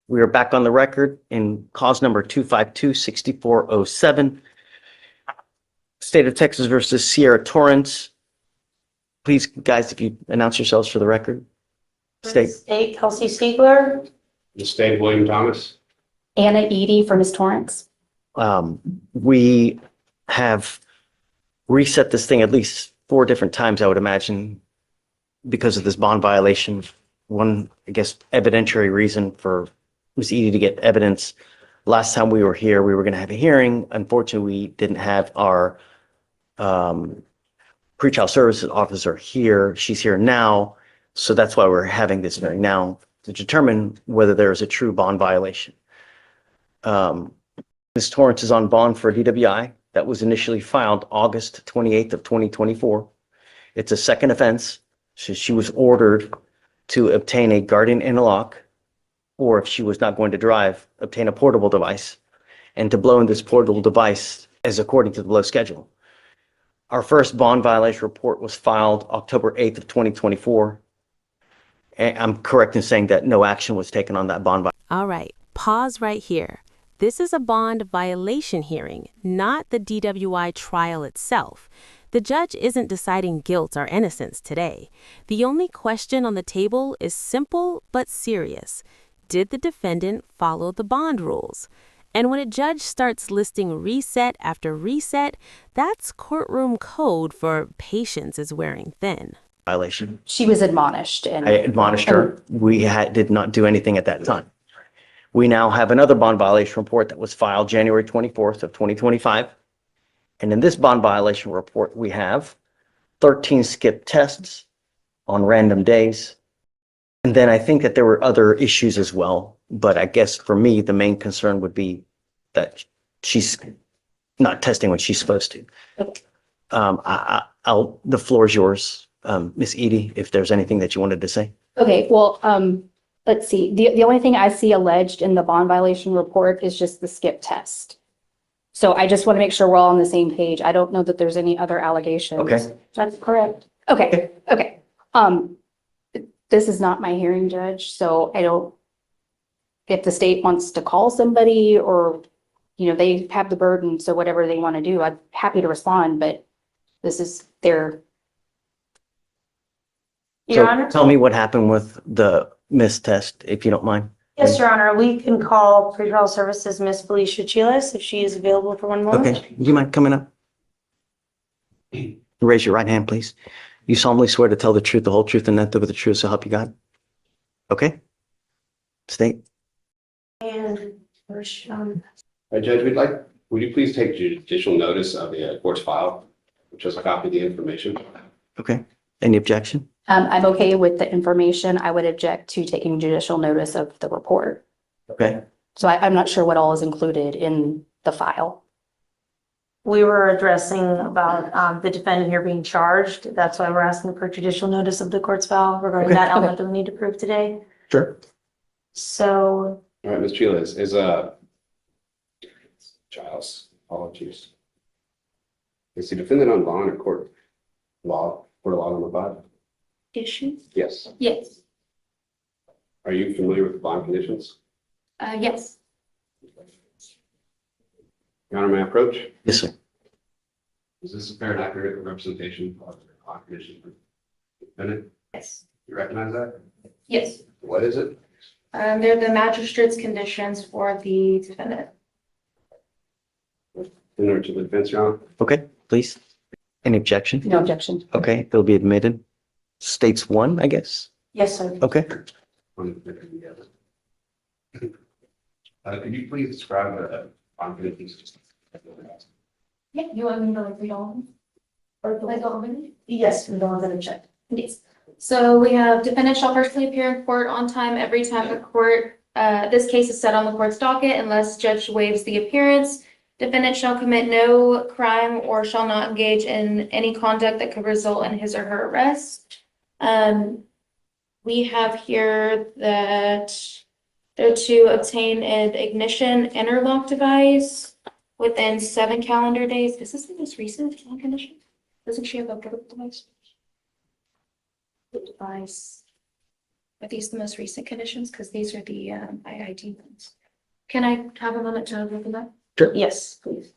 We are back on the record in cause number 252-6407. State of Texas versus Sierra Torrance. Please, guys, if you announce yourselves for the record. State Kelsey Stiegler. The state William Thomas. Anna Edie for Ms. Torrance. We have reset this thing at least 4 different times, I would imagine, because of this bond violation. One, I guess, evidentiary reason for Ms. Edie to get evidence. Last time we were here, we were going to have a hearing. Unfortunately, we didn't have our pretrial services officer here. She's here now. So that's why we're having this hearing now to determine whether there is a true bond violation. Ms. Torrance is on bond for DWI that was initially filed August 28th of 2024. It's a second offense. So she was ordered to obtain a guardian interlock, or if she was not going to drive, obtain a portable device, and to blow in this portable device as according to the blow schedule. Our first bond violation report was filed October 8th of 2024. And I'm correct in saying that no action was taken on that bond violation. All right, pause right here. This is a bond violation hearing, not the DWI trial itself. The judge isn't deciding guilt or innocence today. The only question on the table is simple but serious. Did the defendant follow the bond rules? And when a judge starts listing reset after reset, that's courtroom code for patience is wearing thin. Violation. She was admonished. And I admonished her. We did not do anything at that time. We now have another bond violation report that was filed January 24th of 2025. And in this bond violation report, we have 13 skip tests on random days. And then I think that there were other issues as well. But I guess for me, the main concern would be that she's not testing when she's supposed to. Okay. The floor is yours, Ms. Edie, if there's anything that you wanted to say. Okay, well, let's see. The only thing I see alleged in the bond violation report is just the skip test. So I just want to make sure we're all on the same page. I don't know that there's any other allegations. Okay. That's correct. Okay, okay. This is not my hearing, Judge, so I don't, if the state wants to call somebody or, they have the burden, so whatever they want to do, I'm happy to respond, but this is their. So tell me what happened with the missed test, if you don't mind. Yes, Your Honor, we can call pretrial services Miss Fleischer if she is available for one moment. Okay, do you mind coming up? Raise your right hand, please. You solemnly swear to tell the truth, the whole truth, and nothing but the truth, so help you God? Okay. State. And first, Judge, would you please take judicial notice of the court's file, which is a copy of the information? Okay. Any objection? I'm okay with the information. I would object to taking judicial notice of the report. Okay. So I'm not sure what all is included in the file. we were addressing about the defendant here being charged. That's why we're asking for judicial notice of the court's file regarding that element that we need to prove today. Sure. So. All right, Ms. Chiles, is Giles, apologies. Is the defendant on bond or court law on the bond? Issues? Yes. Yes. Are you familiar with the bond conditions? Yes. Your Honor, may I approach? Yes, sir. Is this a fair and accurate representation of the bond conditions for the defendant? Yes. You recognize that? Yes. What is it? They're the magistrate's conditions for the defendant. In order to the defense, Your Honor? Okay, please. Any objection? No objection. Okay, they'll be admitted. States one, I guess. Yes, sir. Okay. Could you please describe the bond conditions? Yeah, you want me to read all of them? Or like all of them? Yes, we're going to check. Yes. So we have defendant shall personally appear in court on time every time the court, this case is set on the court's docket unless judge waives the appearance. Defendant shall commit no crime or shall not engage in any conduct that could result in his or her arrest. We have here that they're to obtain an ignition interlock device within 7 calendar days. Is this the most recent condition? Doesn't she have a portable device? The device. Are these the most recent conditions? Because these are the IID ones. Can I have a moment to look at that? Yes, please.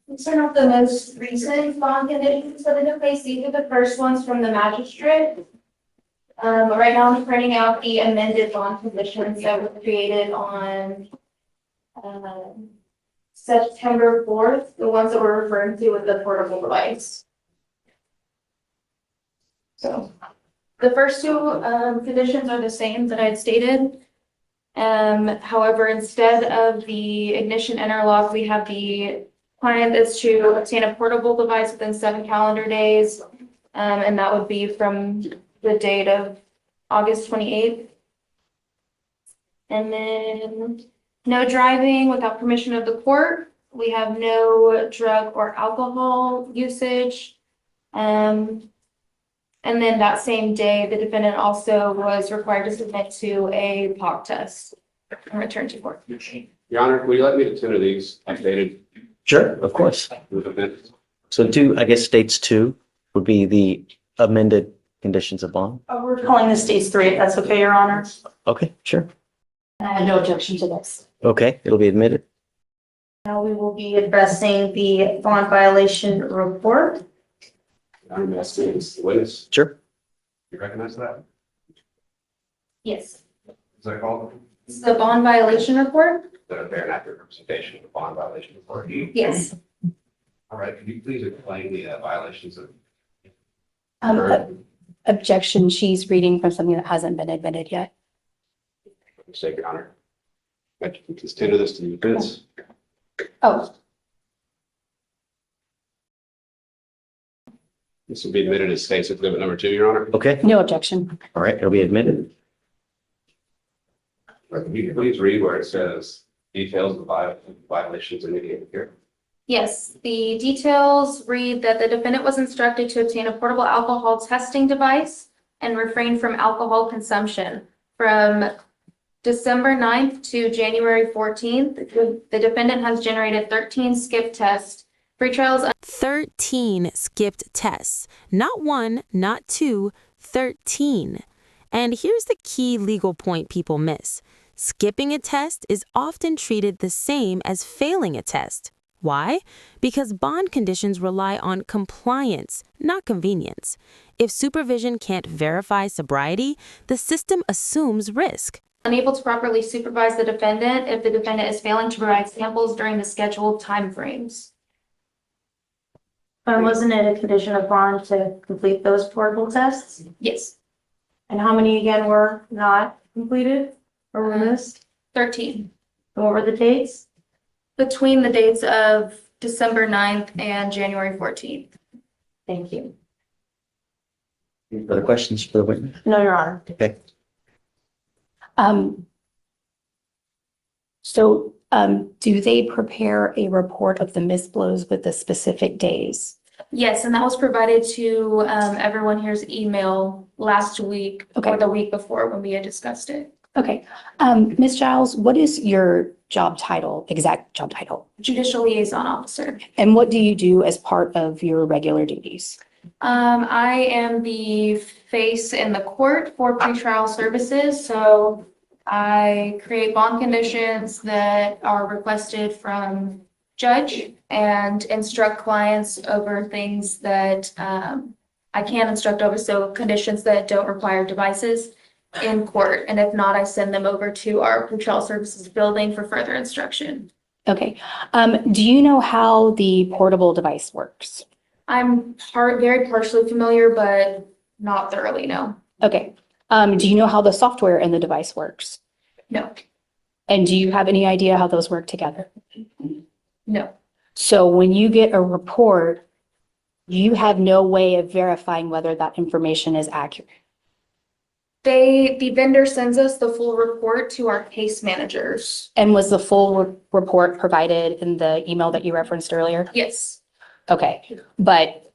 These are not the most recent bond conditions that are in place. These are the first ones from the magistrate. But right now I'm printing out the amended bond conditions that were created on September 4th, the ones that we're referring to with the portable device. So the first two conditions are the same that I had stated. However, instead of the ignition interlock, we have the client is to obtain a portable device within 7 calendar days. And that would be from the date of August 28th. And then no driving without permission of the court. We have no drug or alcohol usage. And then that same day, the defendant also was required to submit to a POC test and return to court. Your Honor, would you like me to tender these updated Sure, of course. with amendments? So two, I guess states two would be the amended conditions of bond. We're calling this stage 3, if that's okay, Your Honor. Okay, sure. And I have no objection to this. Okay, it'll be admitted. Now we will be addressing the bond violation report. Your Honor, may I see this witness? Sure. You recognize that? Yes. Is that called? It's the bond violation report? The fair and accurate representation of the bond violation report. Yes. All right, could you please explain the violations of? Objection, she's reading from something that hasn't been admitted yet. Mistake, Your Honor. I can just tender this to the defense. Oh, This will be admitted as State's Exhibit number 2, Your Honor. Okay, no objection. all right, it'll be admitted. Can you please read where it says details of violations indicated here? Yes, the details read that the defendant was instructed to obtain a portable alcohol testing device and refrain from alcohol consumption. From December 9th to January 14th, the defendant has generated 13 skip tests. Pretrials 13 skipped tests. Not 1, not 2, 13. And here's the key legal point people miss. Skipping a test is often treated the same as failing a test. Why? Because bond conditions rely on compliance, not convenience. If supervision can't verify sobriety, the system assumes risk. unable to properly supervise the defendant if the defendant is failing to provide samples during the scheduled timeframes. Wasn't it a condition of bond to complete those portable tests? Yes, And how many again were not completed or were missed? 13. And what were the dates? Between the dates of December 9th and January 14th. Thank you. Any further questions for the witness? No, Your Honor. Okay. Do they prepare a report of the misblows with the specific days? Yes, and that was provided to everyone here's email last week or Okay. the week before when we had discussed it. Okay. Ms. Giles, what is your job title, exact job title? Judicial liaison officer. And what do you do as part of your regular duties? I am the face in the court for pretrial services, so I create bond conditions that are requested from judge and instruct clients over things that I can instruct over, so conditions that don't require devices in court. And if not, I send them over to our pretrial services building for further instruction. Okay. Do you know how the portable device works? I'm very partially familiar, but not thoroughly, no. Okay. Do you know how the software in the device works? No, And do you have any idea how those work together? no. So when you get a report, you have no way of verifying whether that information is accurate. The vendor sends us the full report to our case managers. And was the full report provided in the email that you referenced earlier? Yes, Okay, but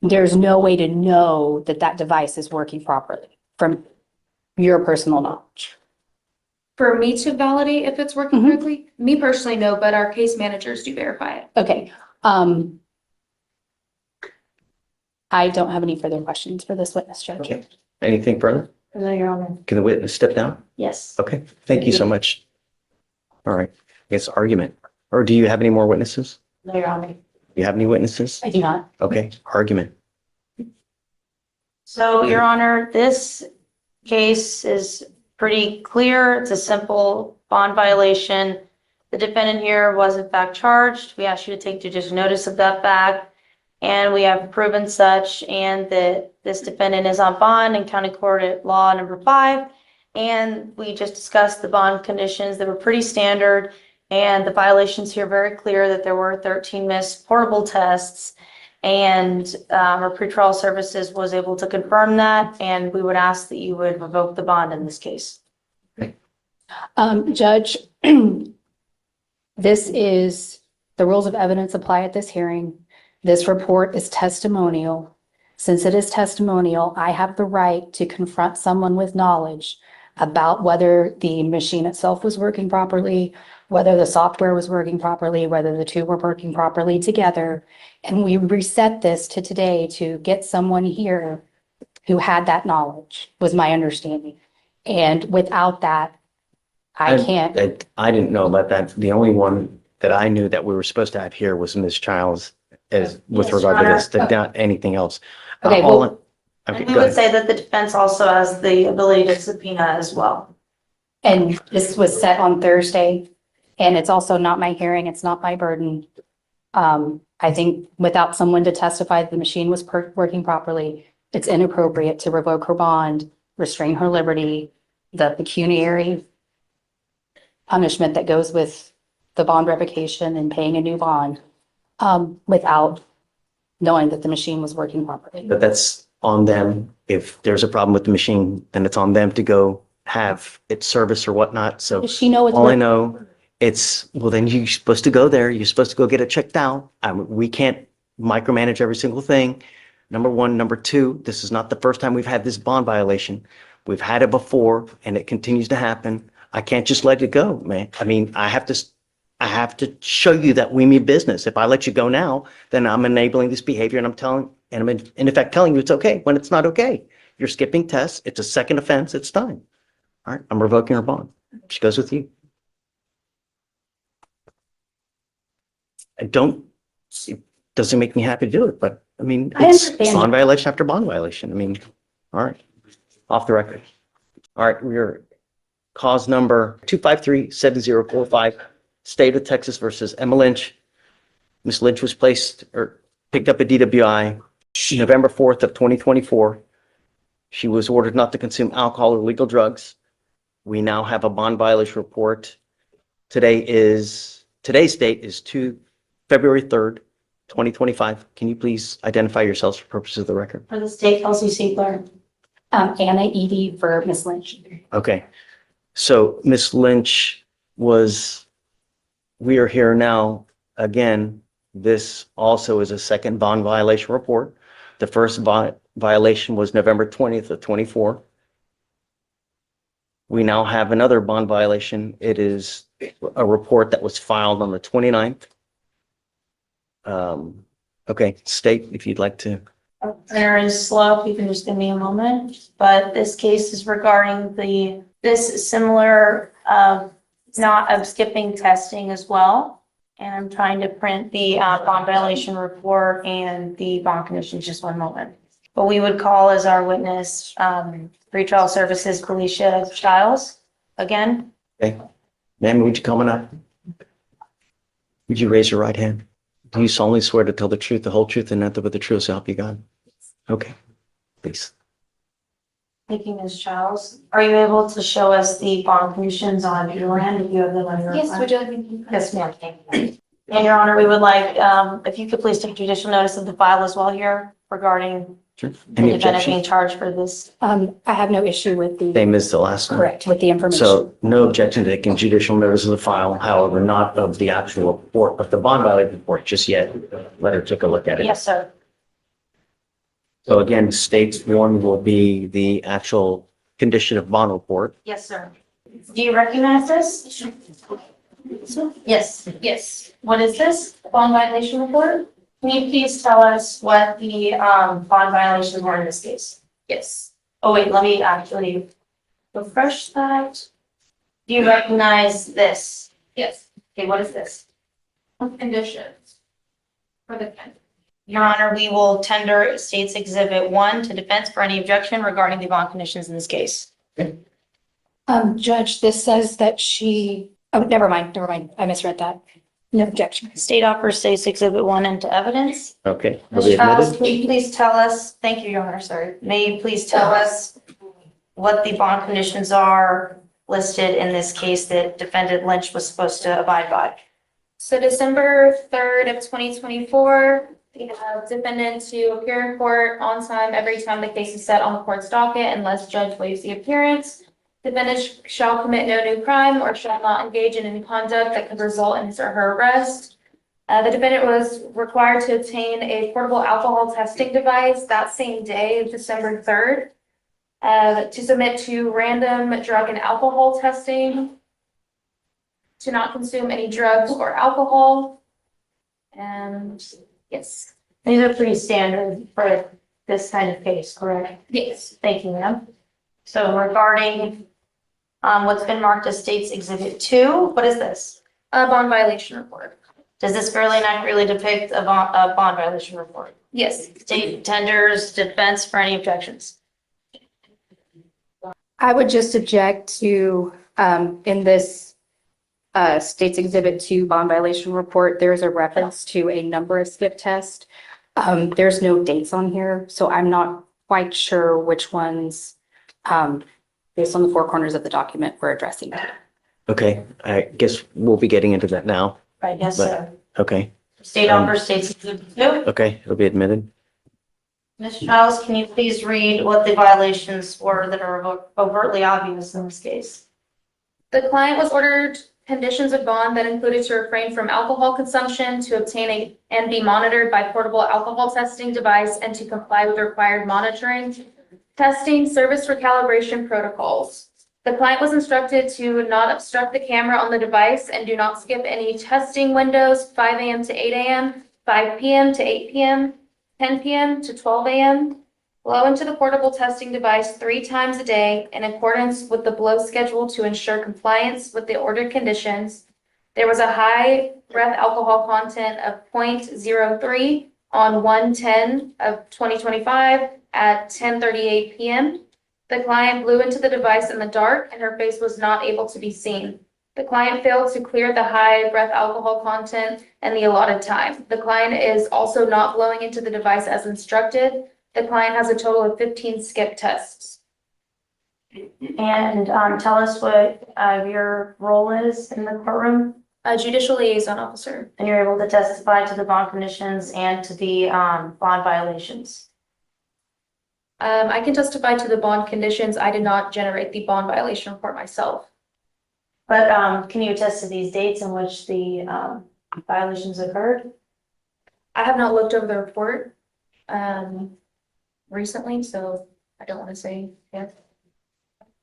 there's no way to know that that device is working properly from your personal knowledge. for me to validate if it's working Mhm. correctly, me personally, no, but our case managers do verify it. Okay. I don't have any further questions for this witness, Judge. Okay. Anything further? No, Your Honor. Can the witness step down? Yes. Okay, thank you so much. All right, I guess argument. Or do you have any more witnesses? No, Your Honor. Do you have any witnesses? I do not. Okay, argument. So, Your Honor, this case is pretty clear. It's a simple bond violation. The defendant here was in fact charged. We ask you to take judicial notice of that fact. And we have proven such, and that this defendant is on bond in County Court at Law number 5. And we just discussed the bond conditions that were pretty standard. And the violations here very clear that there were 13 missed portable tests. And our pretrial services was able to confirm that. And we would ask that you would revoke the bond in this case. Judge, this is, the rules of evidence apply at this hearing. This report is testimonial. Since it is testimonial, I have the right to confront someone with knowledge about whether the machine itself was working properly, whether the software was working properly, whether the two were working properly together. And we reset this to today to get someone here who had that knowledge, was my understanding. And without that, I can't. I didn't know about that. The only one that I knew that we were supposed to have here was Ms. Childs as with Yes, regard to Your this, not anything else. Okay, All well- okay, And we go would ahead. say that the defense also has the ability to subpoena as well. And this was set on Thursday, and it's also not my hearing, it's not my burden. I think without someone to testify that the machine was working properly, it's inappropriate to revoke her bond, restrain her liberty, the pecuniary punishment that goes with the bond revocation and paying a new bond, without knowing that the machine was working properly. But that's on them. If there's a problem with the machine, then it's on them to go have its service or whatnot. So Does she know it's all I working? know, well, then you're supposed to go there. You're supposed to go get it checked out. We can't micromanage every single thing. Number one. Number two, this is not the first time we've had this bond violation. We've had it before and it continues to happen. I can't just let it go, man. I mean, I have to show you that we mean business. If I let you go now, then I'm enabling this behavior and I'm in effect telling you it's okay when it's not okay. You're skipping tests. It's a second offense. It's done. All right. I'm revoking her bond. She goes with you. It doesn't make me happy to do it, but I mean, I it's understand. bond violation after bond violation. I mean, all right. Off the record. All right. We're cause number 253-7045, State of Texas versus Emma Lynch. Ms. Lynch was picked up at DWI November 4th of 2024. She was ordered not to consume alcohol or illegal drugs. We now have a bond violation report. Today's date is February 3rd, 2025. Can you please identify yourselves for purposes of the record? For the state, Kelsey Siegler. Anna Edie for Miss Lynch. Okay. So Ms. Lynch we are here now. Again, this also is a second bond violation report. The first violation was November 20th of 24. We now have another bond violation. It is a report that was filed on the 29th. Okay, State, if you'd like to. There is slow, if you can just give me a moment, but this case is regarding this similar, not of skipping testing as well. And I'm trying to print the bond violation report and the bond conditions, just one moment. But we would call as our witness, pretrial services, Fleischer Stiles, again. Okay. Ma'am, would you come on up? Would you raise your right hand? Do you solemnly swear to tell the truth, the whole truth, and nothing but the truth, so help you God? Okay, please. Thank you, Ms. Childs. Are you able to show us the bond conditions on your end if you have them on your? Yes, would you like me to? Yes, ma'am. Thank you. And Your Honor, we would like, if you could please take judicial notice of the file as well here regarding Sure. the Any defendant being objection? charged for this. I have no issue with the, Same as the last one. correct, with the information. So no objection to taking judicial notice of the file, however, not of the actual report, but the bond violation report just yet. Let her take a look at it. Yes, sir. So again, State's one will be the actual condition of bond report. Yes, sir. Do you recognize this? Yes. Yes. What is this? Bond violation report? Can you please tell us what the bond violations were in this case? Yes. Oh, wait, let me actually refresh that. Do you recognize this? Yes, Okay, what is this? conditions for the defendant. Your Honor, we will tender State's Exhibit 1 to defense for any objection regarding the bond conditions in this case. Judge, this says that never mind, I misread that. No objection. State offers State's Exhibit 1 into evidence. Okay, will Ms. be Childs, admitted. can you please tell us, thank you, Your Honor, sorry. May you please tell us what the bond conditions are listed in this case that defendant Lynch was supposed to abide by? So December 3rd of 2024, we have defendant to appear in court on time every time the case is set on the court's docket unless judge waives the appearance. Defendant shall commit no new crime or shall not engage in any conduct that could result in his or her arrest. The defendant was required to obtain a portable alcohol testing device that same day, December 3rd, to submit to random drug and alcohol testing, to not consume any drugs or alcohol. And yes, These are pretty standard for this kind of case, correct? yes, Thank you, ma'am. So regarding what's been marked as State's Exhibit 2, what is this? a bond violation report. Does this fairly and accurately depict a bond violation report? Yes, State tenders defense for any objections. I would just object to, in this State's Exhibit 2 bond violation report, there's a reference to a number of skip tests. There's no dates on here, so I'm not quite sure which ones, based on the four corners of the document, we're addressing. Okay, I guess we'll be getting into that now. Right, yes, But- sir. Okay, State offers State's Exhibit 2. okay, it'll be admitted. Ms. Childs, can you please read what the violations were that are overtly obvious in this case? the client was ordered conditions of bond that included to refrain from alcohol consumption, to obtain and be monitored by portable alcohol testing device, and to comply with required monitoring, testing, service recalibration protocols. The client was instructed to not obstruct the camera on the device and do not skip any testing windows, 5 a.m. to 8 a.m., 5 p.m. to 8 p.m., 10 p.m. to 12 a.m. Blow into the portable testing device 3 times a day in accordance with the blow schedule to ensure compliance with the ordered conditions. There was a high breath alcohol content of 0.03 on 1/10 of 2025 at 10:38 p.m. The client blew into the device in the dark and her face was not able to be seen. The client failed to clear the high breath alcohol content in the allotted time. The client is also not blowing into the device as instructed. The client has a total of 15 skip tests. And tell us what your role is in the courtroom, A judicial liaison officer. and you're able to testify to the bond conditions and to the bond violations. I can testify to the bond conditions. I did not generate the bond violation report myself. But can you attest to these dates in which the violations occurred? I have not looked over the report recently, so I don't want to say yes.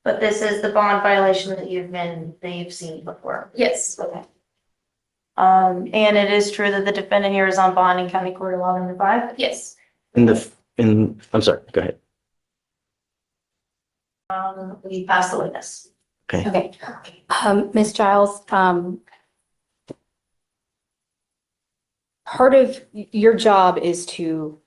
But this is the bond violation that you've seen before. Yes, Okay. And it is true that the defendant here is on bond in County Court 11-5. yes. I'm sorry, go ahead. We pass the witness. Okay. Ms. Giles, part of your job is to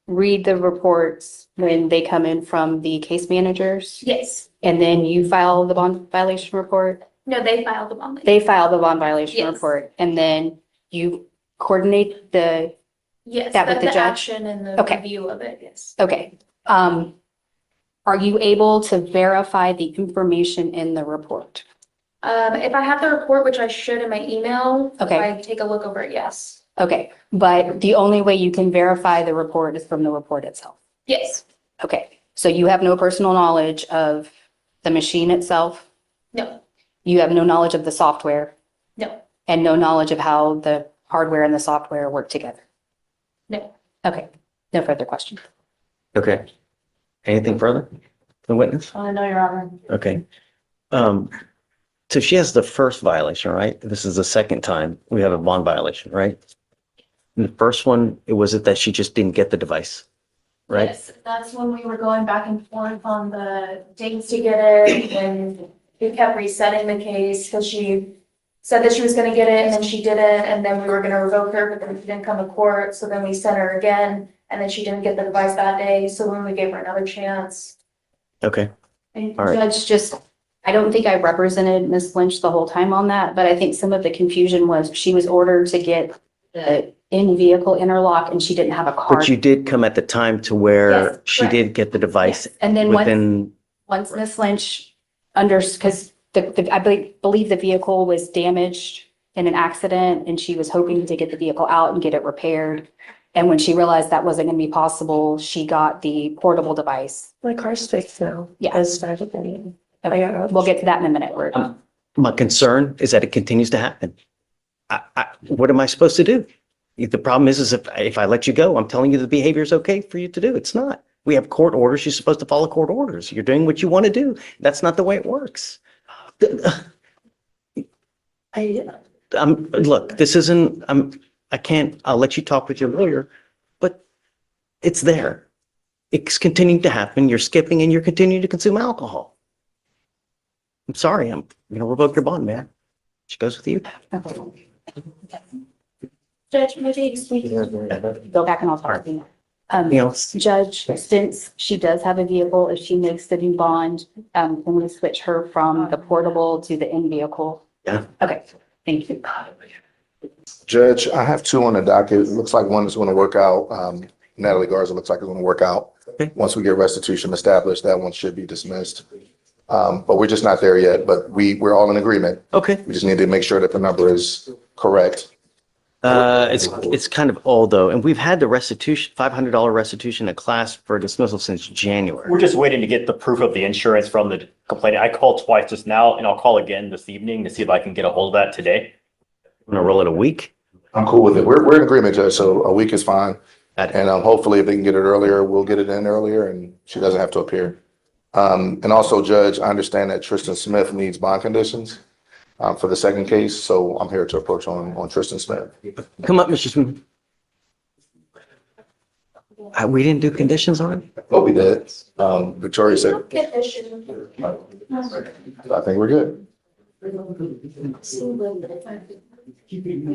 read the reports when they come in from the case managers, Yes. and then you file the bond violation report. No, they filed the bond. They file the bond violation Yes. report, and then you coordinate the, Yes, that with the judge? action and the Okay. review of it, yes. okay. Are you able to verify the information in the report? If I have the report, which I should in my email, if Okay. I take a look over it, yes. Okay, but the only way you can verify the report is from the report itself. Yes, Okay, so you have no personal knowledge of the machine itself? no, You have no knowledge of the software no, and no knowledge of how the hardware and the software work together? no. Okay, no further questions. Okay. Anything further? The witness? No, Your Honor. Okay. So she has the first violation, right? This is the second time we have a bond violation, right? And the first one, was it that she just didn't get the device? right? Yes, that's when we were going back and forth on the dates to get it, and we kept resetting the case because she said that she was gonna get it, and then she didn't, and then we were gonna revoke her, but then she didn't come to court, so then we sent her again, and then she didn't get the device that day, so when we gave her another chance. Okay, And All right. Judge, just, I don't think I represented Ms. Lynch the whole time on that, but I think some of the confusion was she was ordered to get the in-vehicle interlock and she didn't have a card. but you did come at the time to where Yes, she correct. did get the device Yes, and then within, once Ms. Lynch because I believe the vehicle was damaged in an accident and she was hoping to get the vehicle out and get it repaired. And when she realized that wasn't gonna be possible, she got the portable device. My car's fixed now. Yeah. I started getting. We'll get to that in a minute. my concern is that it continues to happen. What am I supposed to do? The problem is if I let you go, I'm telling you the behavior is okay for you to do. It's not. We have court orders. You're supposed to follow court orders. You're doing what you want to do. That's not the way it works. Look, this isn't, I'll let you talk with your lawyer, but it's there. It's continuing to happen. You're skipping and you're continuing to consume alcohol. I'm sorry. I'm going to revoke your bond, man. She goes with you. Judge, maybe Go back and I'll talk to you. Anything else? Judge, since she does have a vehicle, if she makes the new bond, can we switch her from the portable to the in-vehicle? Yeah. Okay, thank you. Judge, I have two on the docket. It looks like one is going to work out. Natalie Garza looks like it's going to work out. Okay. Once we get restitution established, that one should be dismissed. But we're just not there yet, but we're all in agreement. Okay. We just need to make sure that the number is correct. It's kind of old though, and we've had the restitution, $500 restitution, a class for dismissal since January. We're just waiting to get the proof of the insurance from the complainant. I called twice just now and I'll call again this evening to see if I can get a hold of that today. I'm gonna roll it a week. I'm cool with it. We're in agreement, Judge, so a week is fine. Got it. And hopefully if they can get it earlier, we'll get it in earlier and she doesn't have to appear. And also, Judge, I understand that Tristan Smith needs bond conditions for the second case, so I'm here to approach on Tristan Smith. Come up, Mr. Smith. We didn't do conditions on it? Oh, we did. Victoria said, condition. I think we're good.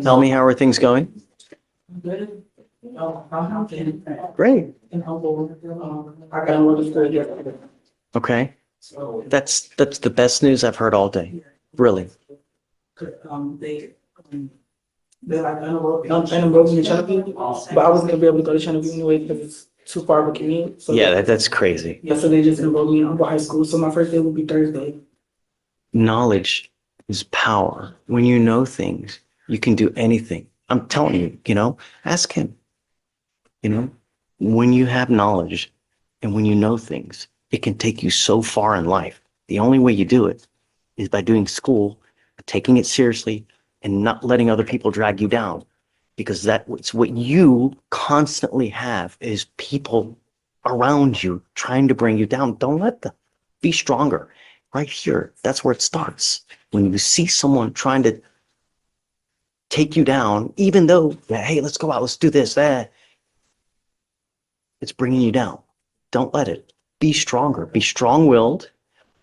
Tell me, how are things going? Great. Okay. That's the best news I've heard all day. Really. They like unenrolled me in Channel, but I wasn't gonna be able to go to Channel anyway because it's too far of a commute. So Yeah, that's crazy. yeah, so they just enrolled me in Humble High School. So my first day will be Thursday. Knowledge is power. When you know things, you can do anything. I'm telling you, ask him. When you have knowledge and when you know things, it can take you so far in life. The only way you do it is by doing school, taking it seriously, and not letting other people drag you down. Because that's what you constantly have is people around you trying to bring you down. Don't let them. Be stronger. Right here, that's where it starts. When you see someone trying to take you down, even though, hey, let's go out, let's do this, it's bringing you down. Don't let it. Be stronger. Be strong-willed.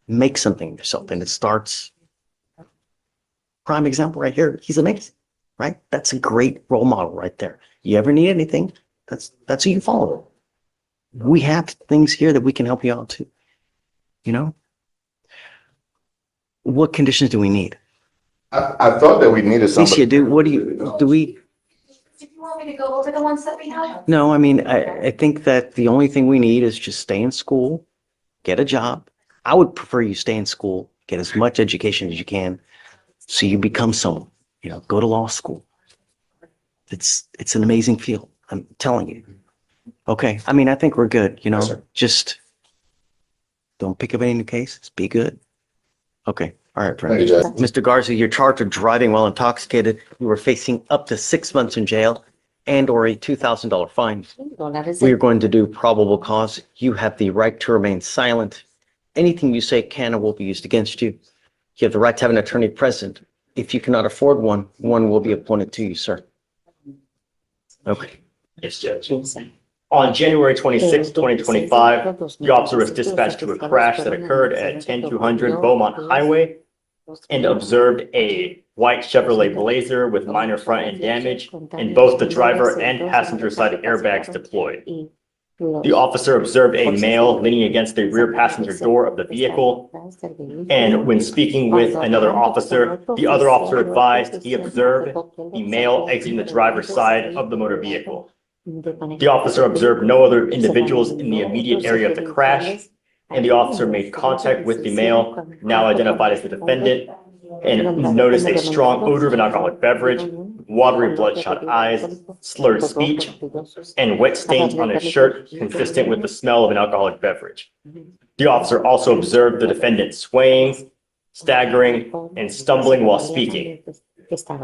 Make something of yourself. And it starts, prime example right here. He's amazing, right? That's a great role model right there. You ever need anything, that's who you follow. We have things here that we can help you out too. What conditions do we need? I thought that we needed Alicia, somebody. do we? Do you want me to go over the ones that we have? No, I mean, I think that the only thing we need is just stay in school, get a job. I would prefer you stay in school, get as much education as you can, so you become someone. Go to law school. It's an amazing field. I'm telling you. Okay, I mean, I think we're good. Yes, sir. Just don't pick up any new cases. Be good. Okay, all right, Thank you, friend. Judge. Mr. Garza, you're charged with driving while intoxicated. You are facing up to 6 months in jail and/or a $2,000 fine. Well, that is We are it. going to do probable cause. You have the right to remain silent. Anything you say can and will be used against you. You have the right to have an attorney present. If you cannot afford one, one will be appointed to you, sir. Okay. Yes, Judge. On January 26, 2025, the officer was dispatched to a crash that occurred at 10200 Beaumont Highway and observed a white Chevrolet Blazer with minor front end damage and both the driver and passenger side airbags deployed. The officer observed a male leaning against the rear passenger door of the vehicle, and when speaking with another officer, the other officer advised he observed the male exiting the driver's side of the motor vehicle. The officer observed no other individuals in the immediate area of the crash, and the officer made contact with the male, now identified as the defendant, and noticed a strong odor of an alcoholic beverage, watery bloodshot eyes, slurred speech, and wet stains on his shirt consistent with the smell of an alcoholic beverage. The officer also observed the defendant swaying, staggering, and stumbling while speaking.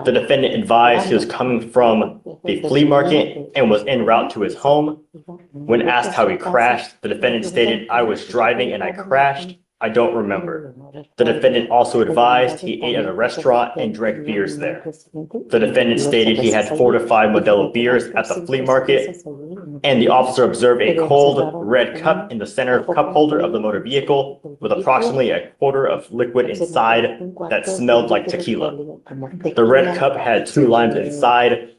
The defendant advised he was coming from the flea market and was en route to his home. When asked how he crashed, the defendant stated, "I was driving and I crashed. I don't remember." The defendant also advised he ate at a restaurant and drank beers there. The defendant stated he had 4 to 5 Modelo beers at the flea market, and the officer observed a cold red cup in the center cup holder of the motor vehicle with approximately a quarter of liquid inside that smelled like tequila. The red cup had 2 limes inside.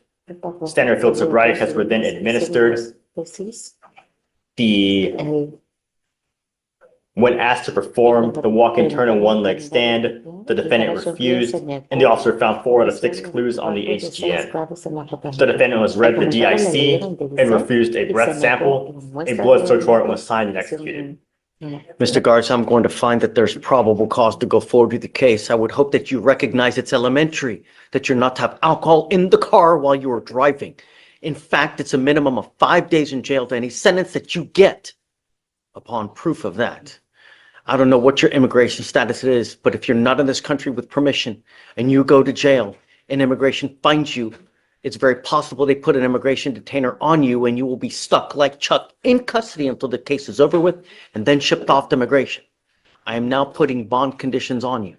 Standard field sobriety tests were then administered. When asked to perform the walk-in turn and one-leg stand, the defendant refused, and the officer found 4 out of 6 clues on the HGN. The defendant was read the DIC and refused a breath sample. A blood search warrant was signed and executed. Mr. Garza, I'm going to find that there's probable cause to go forward with the case. I would hope that you recognize it's elementary, that you're not to have alcohol in the car while you are driving. In fact, it's a minimum of 5 days in jail to any sentence that you get upon proof of that. I don't know what your immigration status is, but if you're not in this country with permission and you go to jail and immigration finds you, it's very possible they put an immigration detainer on you and you will be stuck like Chuck in custody until the case is over with and then shipped off to immigration. I am now putting bond conditions on you.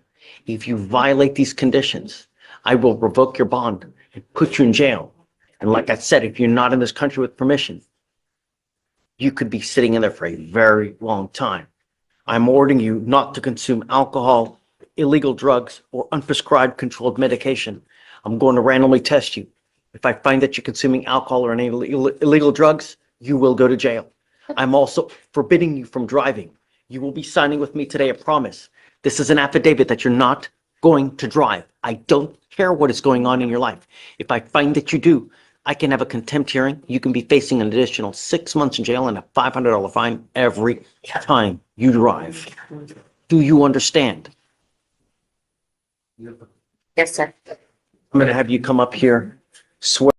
If you violate these conditions, I will revoke your bond and put you in jail. And like I said, if you're not in this country with permission, you could be sitting in there for a very long time. I'm ordering you not to consume alcohol, illegal drugs, or unprescribed controlled medication. I'm going to randomly test you. If I find that you're consuming alcohol or any illegal drugs, you will go to jail. I'm also forbidding you from driving. You will be signing with me today a promise. This is an affidavit that you're not going to drive. I don't care what is going on in your life. If I find that you do, I can have a contempt hearing. You can be facing an additional 6 months in jail and a $500 fine every time you drive. Do you understand? Yes, sir. I'm going to have you come up here, swear.